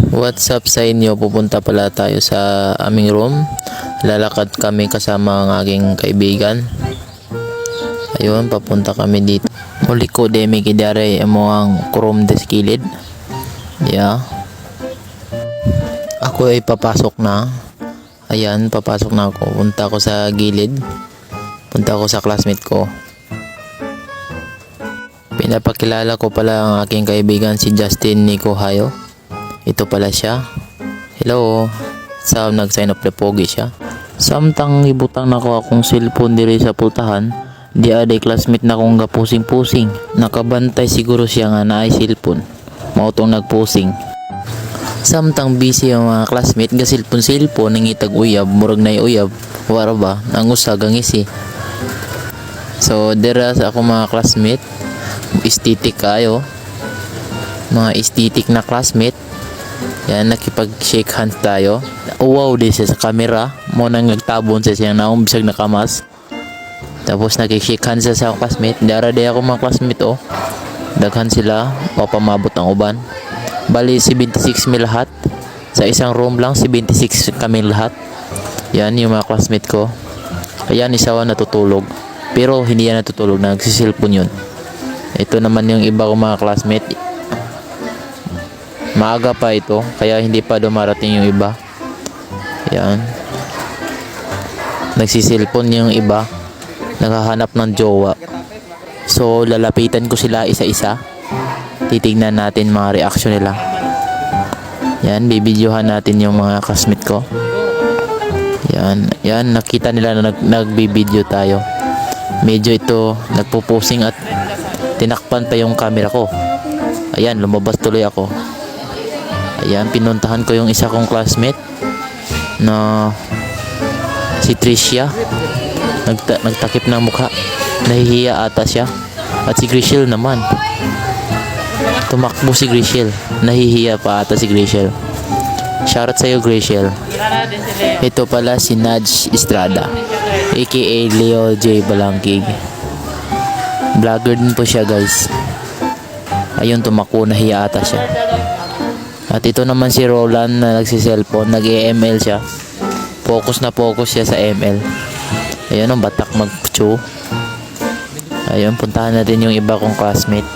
What's up sa inyo? Pupunta pala tayo sa aming room. Lalakad kami kasama ang aking kaibigan. Ayun, papunta kami dito. Muli ko demi kidare mo ang room des kilid. Yeah. Ako ay papasok na. Ayan, papasok na ako. Punta ako sa gilid. Punta ako sa classmate ko. Pinapakilala ko pala ang aking kaibigan si Justin Nico Hayo. Ito pala siya. Hello. Sa nag-sign up na pogi siya. Samtang ibutang nako akong cellphone diri sa pultahan, di aday classmate na kong gapusing-pusing. Nakabantay siguro siya nga na ay cellphone. Mautong nagpusing. Samtang busy ang mga classmate ga cellphone ng itag uyab, murag na uyab, wara ba, ang usagang isi. So, dira sa ako mga classmate, aesthetic kayo. Mga aesthetic na classmate. Yan, nakipag-shake hands tayo. Wow, di siya sa camera. Mo nang nagtabon siya siyang naong bisag nakamas. Tapos nakik-shake hands siya sa classmate. Dara di ako mga classmate oh. Daghan sila. O pamabot ang uban. Bali, 76 mi lahat. Sa isang room lang, 76 kami lahat. Yan, yung mga classmate ko. Ayan, isawa natutulog. Pero hindi yan natutulog. Nagsisilpon yun. Ito naman yung iba kong mga classmate. Maaga pa ito, kaya hindi pa dumarating yung iba. Yan. Nagsisilpon yung iba. Naghahanap ng jowa. So, lalapitan ko sila isa-isa. Titignan natin mga reaction nila. Yan, bibidyohan natin yung mga classmate ko. Yan, yan, nakita nila na nagbibideo tayo. Medyo ito, nagpupusing at tinakpan pa yung camera ko. Ayan, lumabas tuloy ako. Ayan, pinuntahan ko yung isa kong classmate na si Tricia. Nagtakip ng mukha. Nahihiya ata siya. At si Grishel naman. Tumakbo si Grishel. Nahihiya pa ata si Grishel. Shoutout sa'yo, Grishel. Ito pala si Nudge Estrada, aka Leo J. Balangkig. Vlogger din po siya, guys. Ayun, tumakbo. Nahiya ata siya. At ito naman si Roland na nagsiselfone, nag-ML siya. Focus na focus siya sa ML. Ayun ang batak mag-chew. Ayun, puntahan natin yung iba kong classmate.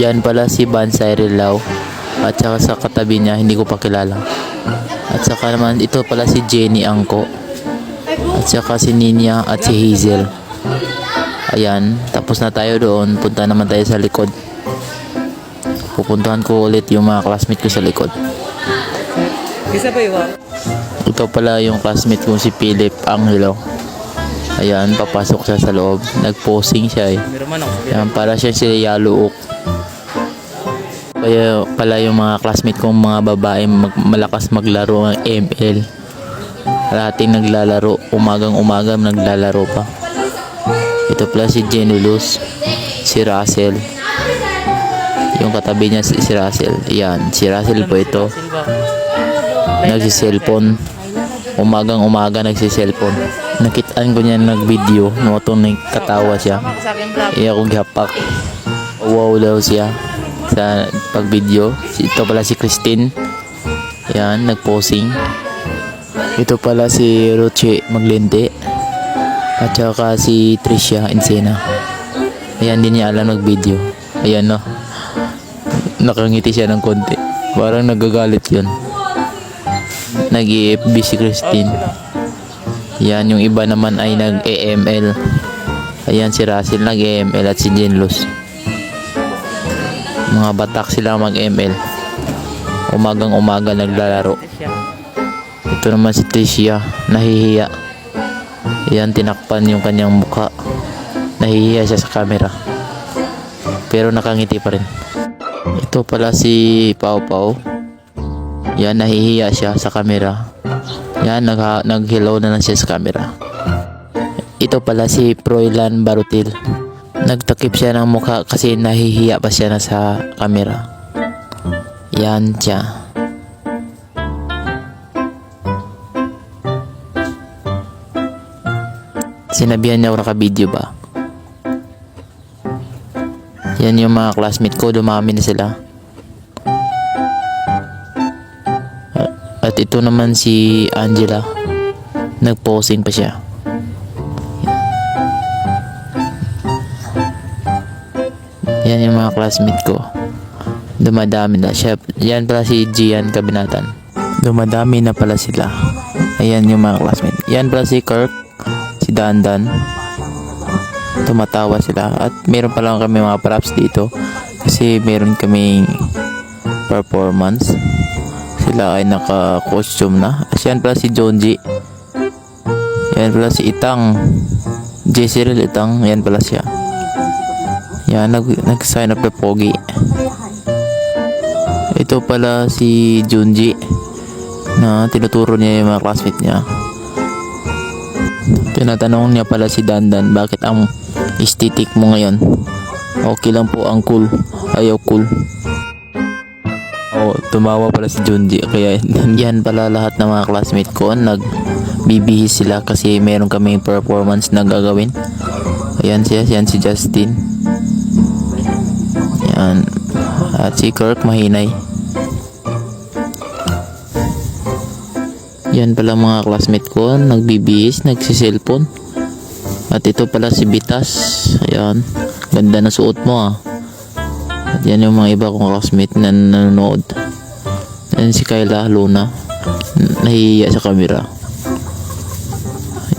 Yan pala si Bansay Rilao. At saka sa katabi niya, hindi ko pa kilala. At saka naman ito pala si Jenny Angko. At saka si Ninya at si Hazel. Ayan, tapos na tayo doon. Punta naman tayo sa likod. Pupuntahan ko ulit yung mga classmate ko sa likod. Ito pala yung classmate ko si Philip Angelo. Ayan, papasok siya sa loob. Nag-posing siya eh. Ayan, para siya si Yaluok. Kaya pala yung mga classmate kong mga babae malakas maglaro ng ML. Parating naglalaro. Umagang-umaga naglalaro pa. Ito pala si Jenny Luz, si Russell. Yung katabi niya si Russell. Yan, si Russell po ito. Nagsiselfone. Umagang-umaga nagsiselfone. Nakitaan ko niya nag-video. Notong katawa siya. Iya ko gihapak. Wow daw siya sa pag-video. Ito pala si Christine. Yan, nag-posing. Ito pala si Roche Maglente. At saka si Tricia Encena. Ayan, din niya alam nag-video. Ayan no. Nakangiti siya ng konti. Parang nagagalit yun. Nag-EFB si Christine. Ayan, yung iba naman ay nag-EML. Ayan si Russell nag-EML at si Jenlus. Mga batak sila mag-ML. Umagang-umaga naglalaro. Ito naman si Tricia. Nahihiya. Yan, tinakpan yung kanyang mukha. Nahihiya siya sa camera. Pero nakangiti pa rin. Ito pala si Pau Pau. Yan, nahihiya siya sa camera. Yan, nag-hello na lang siya sa camera. Ito pala si Froilan Barutil. Nagtakip siya ng mukha kasi nahihiya pa siya na sa camera. Yan siya. Sinabihan niya ako nakabideo ba? Yan yung mga classmate ko, dumami na sila. At ito naman si Angela. Nag-posing pa siya. Yan yung mga classmate ko. Dumadami na siya. Yan pala si Gian Kabinatan. Dumadami na pala sila. Ayan yung mga classmate. Yan pala si Kirk, si Dandan. Tumatawa sila. At meron pa lang kami mga props dito. Kasi meron kaming performance. Sila ay naka-costume na. Yan pala si Jonji. Yan pala si Itang. Jezreel Itang. Yan pala siya. Yan, nag-sign up na pogi. Ito pala si Junji na tinuturo niya yung mga classmate niya. Tinatanong niya pala si Dandan, bakit ang aesthetic mo ngayon? Okay lang po ang cool. Ayaw cool. Oh, tumawa pala si Junji. Kaya yan pala lahat ng mga classmate ko. Nagbibihis sila kasi meron kaming performance na gagawin. Ayan siya, yan si Justin. Yan. At si Kirk mahinay. Yan pala mga classmate ko, nagbibihis, nagsiselfon. At ito pala si Bitas. Ayan. Ganda na suot mo ah. At yan yung mga iba kong classmate na nanonood. Yan si Kayla Luna. Nahihiya sa camera.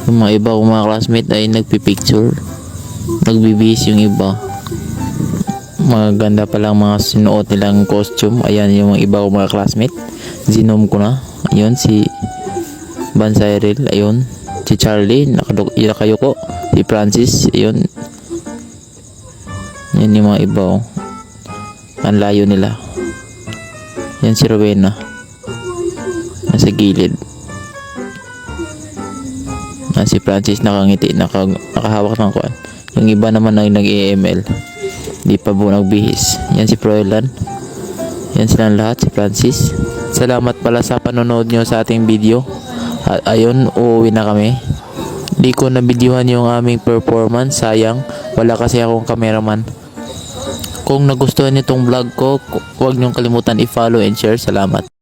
Yung mga iba kong mga classmate ay nagpipicture. Nagbibihis yung iba. Maganda palang mga sinuot nilang costume. Ayan yung mga iba kong mga classmate. Zinom ko na. Ayun si Bansyril. Ayun. Si Charlie. Nakayuko. Si Francis. Ayun. Yan yung mga iba. Oh. Ang layo nila. Yan si Rowena. Nasa gilid. Si Francis nakangiti. Nakahawak ng kuwan. Yung iba naman ay nag-EML. Di pa po nagbihis. Yan si Froilan. Yan silang lahat. Si Francis. Salamat pala sa panonood nyo sa ating video. At ayun, uuwi na kami. Di ko na videohan yung aming performance. Sayang. Wala kasi akong cameraman. Kung nagustuhan niyo tong vlog ko, huwag niyong kalimutan i-follow and share. Salamat.